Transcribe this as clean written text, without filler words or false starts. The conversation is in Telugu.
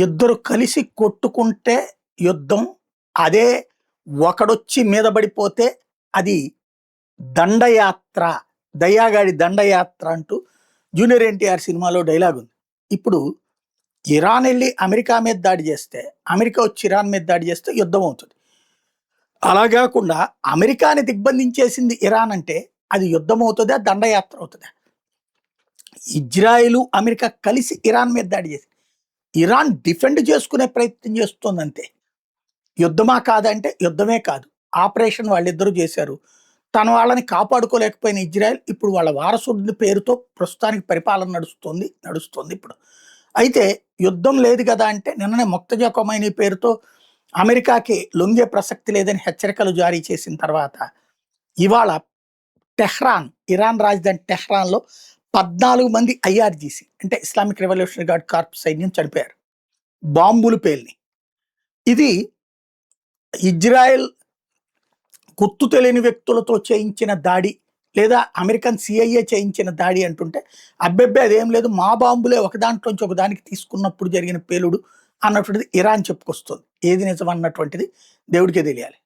ఇద్దరు కలిసి కొట్టుకుంటే యుద్ధం. అదే ఒకడొచ్చి మీద పడిపోతే అది దండయాత్ర, దయ్యాగాడి దండయాత్ర అంటూ జూనియర్ ఎన్టీఆర్ సినిమాలో డైలాగ్ ఉంది. ఇప్పుడు ఇరాన్ వెళ్ళి అమెరికా మీద దాడి చేస్తే, అమెరికా వచ్చి ఇరాన్ మీద దాడి చేస్తే యుద్ధం అవుతుంది. అలా కాకుండా అమెరికాని దిగ్బంధించేసింది ఇరాన్ అంటే అది యుద్ధం అవుతుందా, దండయాత్ర అవుతుందా? ఇజ్రాయిలు అమెరికా కలిసి ఇరాన్ మీద దాడి చేసి ఇరాన్ డిఫెండ్ చేసుకునే ప్రయత్నం చేస్తుంది అంతే. యుద్ధమా కాదంటే యుద్ధమే కాదు. ఆపరేషన్ వాళ్ళిద్దరూ చేశారు. తన వాళ్ళని కాపాడుకోలేకపోయిన ఇజ్రాయెల్ ఇప్పుడు వాళ్ళ వారసుడి పేరుతో ప్రస్తుతానికి పరిపాలన నడుస్తుంది ఇప్పుడు. అయితే యుద్ధం లేదు కదా అంటే నిన్ననే ముక్తజా కొమైనీ పేరుతో అమెరికాకి లొంగే ప్రసక్తి లేదని హెచ్చరికలు జారీ చేసిన తర్వాత ఇవాళ టెహ్రాన్, ఇరాన్ రాజధాని టెహ్రాన్లో 14 మంది ఐఆర్జీసీ అంటే ఇస్లామిక్ రెవల్యూషనరీ గార్డ్ కార్ప్ సైన్యం చనిపోయారు బాంబులు పేల్ని. ఇది ఇజ్రాయెల్ గుర్తు తెలియని వ్యక్తులతో చేయించిన దాడి లేదా అమెరికన్ సిఐఏ చేయించిన దాడి అంటుంటే అబ్బెబ్బే అదేం లేదు, మా బాంబులే ఒక దాంట్లోంచి ఒక దానికి తీసుకున్నప్పుడు జరిగిన పేలుడు అన్నటువంటిది ఇరాన్ చెప్పుకొస్తుంది. ఏది నిజం అన్నటువంటిది దేవుడికే తెలియాలి.